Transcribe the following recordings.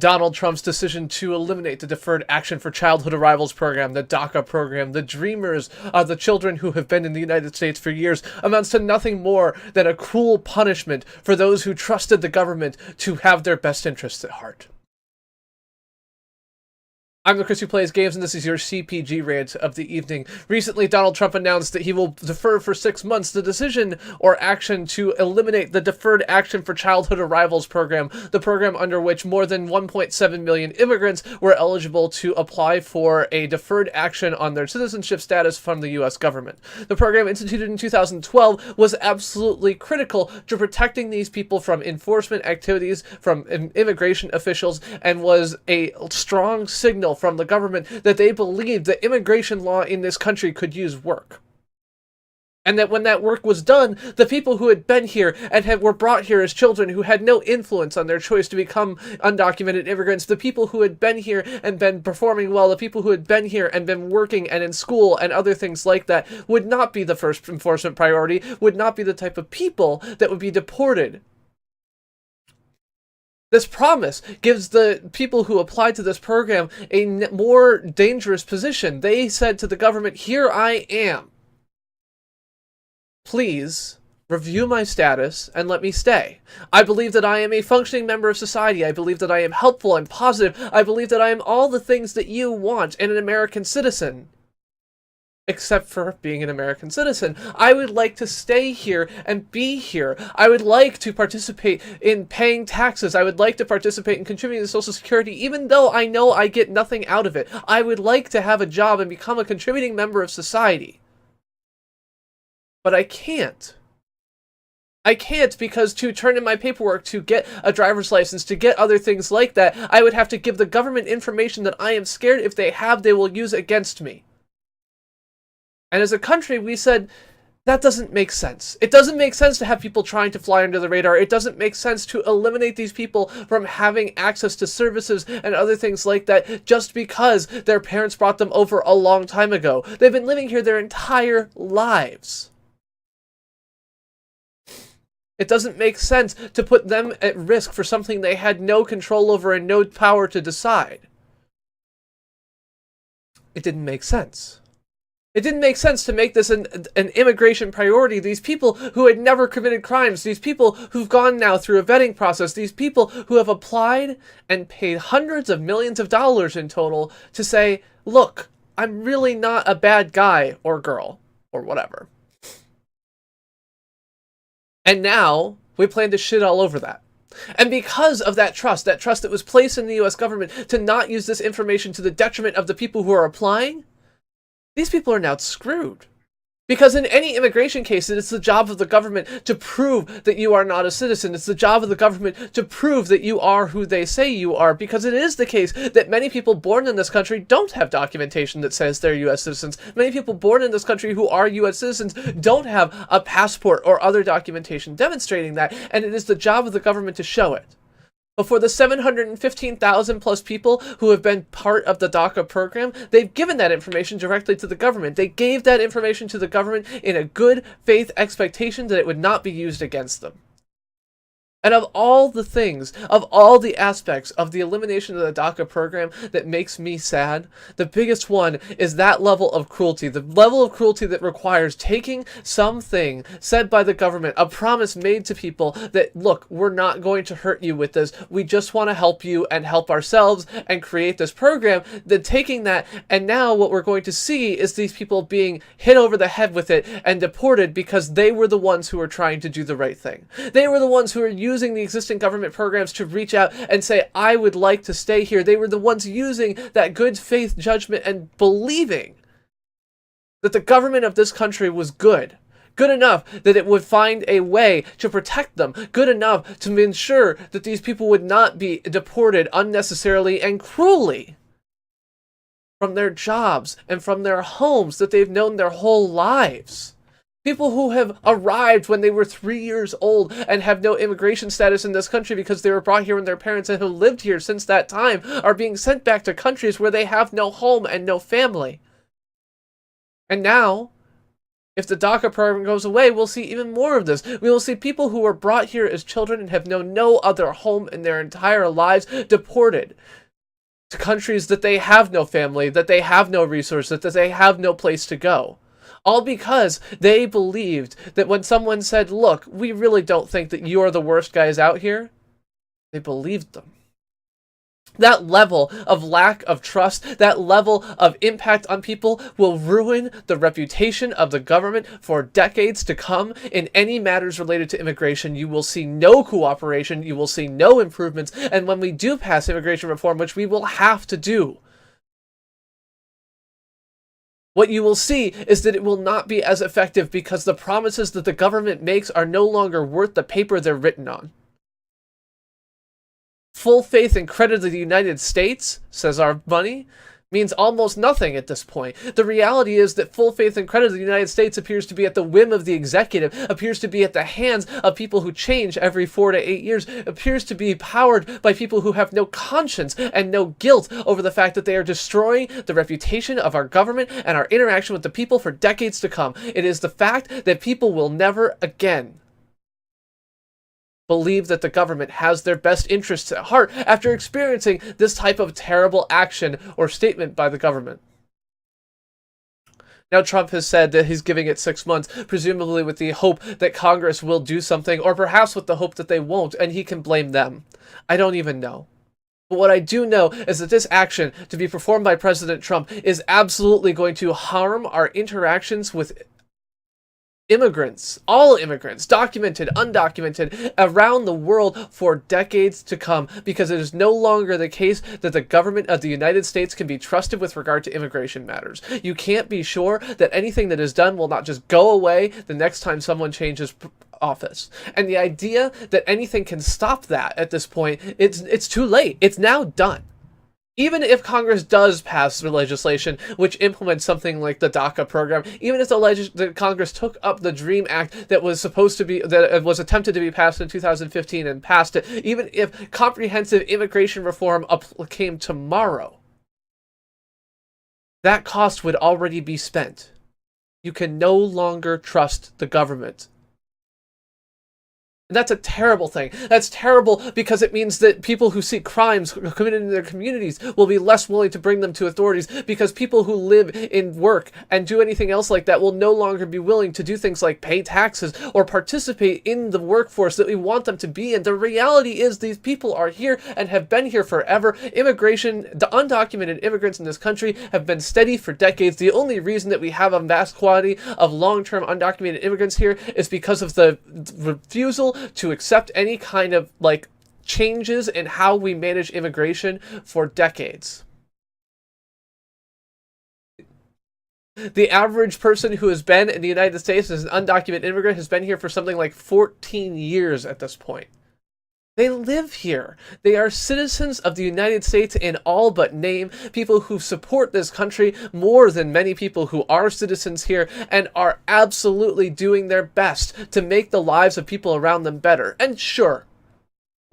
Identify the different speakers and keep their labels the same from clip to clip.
Speaker 1: Donald Trump's decision to eliminate the Deferred Action for Childhood Arrivals program, the DACA program, the Dreamers, the children who have been in the United States for years, amounts to nothing more than a cruel punishment for those who trusted the government to have their best interests at heart. I'm the Chris who plays games, and this is your CPG rant of the evening. Recently, Donald Trump announced that he will defer for 6 months the decision or action to eliminate the Deferred Action for Childhood Arrivals program, the program under which more than 1.7 million immigrants were eligible to apply for a deferred action on their citizenship status from the U.S. government. The program, instituted in 2012, was absolutely critical to protecting these people from enforcement activities from immigration officials, and was a strong signal from the government that they believed that immigration law in this country could use work. And that when that work was done, the people who had been here and were brought here as children who had no influence on their choice to become undocumented immigrants, the people who had been here and been performing well, the people who had been here and been working and in school and other things like that, would not be the first enforcement priority, would not be the type of people that would be deported. This promise gives the people who applied to this program a more dangerous position. They said to the government, "Here I am. Please review my status and let me stay. I believe that I am a functioning member of society. I believe that I am helpful and positive. I believe that I am all the things that you want in an American citizen. Except for being an American citizen. I would like to stay here and be here. I would like to participate in paying taxes. I would like to participate in contributing to Social Security, even though I know I get nothing out of it. I would like to have a job and become a contributing member of society. But I can't. I can't, because to turn in my paperwork, to get a driver's license, to get other things like that, I would have to give the government information that I am scared if they will use against me." And as a country, we said, that doesn't make sense. It doesn't make sense to have people trying to fly under the radar. It doesn't make sense to eliminate these people from having access to services and other things like that just because their parents brought them over a long time ago. They've been living here their entire lives. It doesn't make sense to put them at risk for something they had no control over and no power to decide. It didn't make sense. It didn't make sense to make this an immigration priority. These people who had never committed crimes, these people who've gone now through a vetting process, these people who have applied and paid hundreds of millions of dollars in total to say, look, I'm really not a bad guy or girl or whatever. And now we plan to shit all over that. And because of that trust that was placed in the U.S. government to not use this information to the detriment of the people who are applying, these people are now screwed. Because in any immigration case, it's the job of the government to prove that you are not a citizen. It's the job of the government to prove that you are who they say you are, because it is the case that many people born in this country don't have documentation that says they're U.S. citizens. Many people born in this country who are U.S. citizens don't have a passport or other documentation demonstrating that, and it is the job of the government to show it. But for the 715,000 plus people who have been part of the DACA program, they've given that information directly to the government. They gave that information to the government in a good faith expectation that it would not be used against them. And of all the things, of all the aspects of the elimination of the DACA program that makes me sad, the biggest one is that level of cruelty. The level of cruelty that requires taking something said by the government, a promise made to people that, look, we're not going to hurt you with this. We just want to help you and help ourselves and create this program. Then taking that, and now what we're going to see is these people being hit over the head with it and deported because they were the ones who were trying to do the right thing. They were the ones who were using the existing government programs to reach out and say, I would like to stay here. They were the ones using that good faith judgment and believing that the government of this country was good enough that it would find a way to protect them, good enough to ensure that these people would not be deported unnecessarily and cruelly from their jobs and from their homes that they've known their whole lives. People who have arrived when they were 3 years old and have no immigration status in this country because they were brought here when their parents and have lived here since that time are being sent back to countries where they have no home and no family. And now If the DACA program goes away, we'll see even more of this. We will see people who were brought here as children and have known no other home in their entire lives deported to countries that they have no family, that they have no resources, that they have no place to go. All because they believed that when someone said, look, we really don't think that you're the worst guys out here, they believed them. That level of lack of trust, that level of impact on people will ruin the reputation of the government for decades to come in any matters related to immigration. You will see no cooperation, you will see no improvements, and when we do pass immigration reform, which we will have to do, what you will see is that it will not be as effective because the promises that the government makes are no longer worth the paper they're written on. Full faith and credit of the United States, says our money, means almost nothing at this point. The reality is that full faith and credit of the United States appears to be at the whim of the executive, appears to be at the hands of people who change every 4 to 8 years, appears to be powered by people who have no conscience and no guilt over the fact that they are destroying the reputation of our government and our interaction with the people for decades to come. It is the fact that people will never again believe that the government has their best interests at heart after experiencing this type of terrible action or statement by the government. Now, Trump has said that he's giving it 6 months, presumably with the hope that Congress will do something, or perhaps with the hope that they won't, and he can blame them. I don't even know. But what I do know is that this action to be performed by President Trump is absolutely going to harm our interactions with immigrants, all immigrants, documented, undocumented, around the world for decades to come, because it is no longer the case that the government of the United States can be trusted with regard to immigration matters. You can't be sure that anything that is done will not just go away the next time someone changes office. And the idea that anything can stop that at this point, it's too late. It's now done. Even if Congress does pass the legislation which implements something like the DACA program, even if the Congress took up the DREAM Act that was attempted to be passed in 2015 and passed it, even if comprehensive immigration reform came tomorrow, that cost would already be spent. You can no longer trust the government. And that's a terrible thing. That's terrible because it means that people who see crimes committed in their communities will be less willing to bring them to authorities, because people who live in work and do anything else like that will no longer be willing to do things like pay taxes or participate in the workforce that we want them to be in. The reality is these people are here and have been here forever. Immigration, the undocumented immigrants in this country have been steady for decades. The only reason that we have a vast quantity of long-term undocumented immigrants here is because of the refusal to accept any kind of changes in how we manage immigration for decades. The average person who has been in the United States as an undocumented immigrant has been here for something like 14 years at this point. They live here. They are citizens of the United States in all but name, people who support this country more than many people who are citizens here, and are absolutely doing their best to make the lives of people around them better. And sure,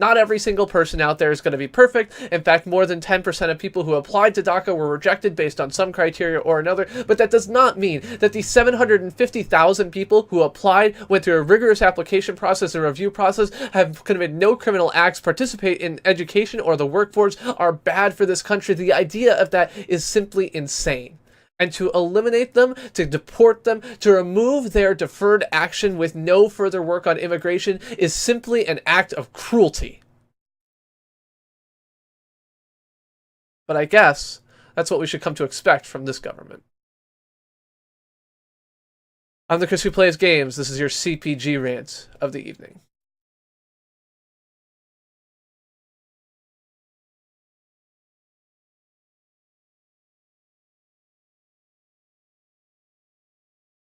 Speaker 1: not every single person out there is going to be perfect. In fact, more than 10% of people who applied to DACA were rejected based on some criteria or another, but that does not mean that the 750,000 people who applied, went through a rigorous application process and review process, have committed no criminal acts, participate in education or the workforce, are bad for this country. The idea of that is simply insane. And to eliminate them, to deport them, to remove their deferred action with no further work on immigration is simply an act of cruelty. But I guess that's what we should come to expect from this government. I'm the Chris who plays games. This is your CPG rant of the evening.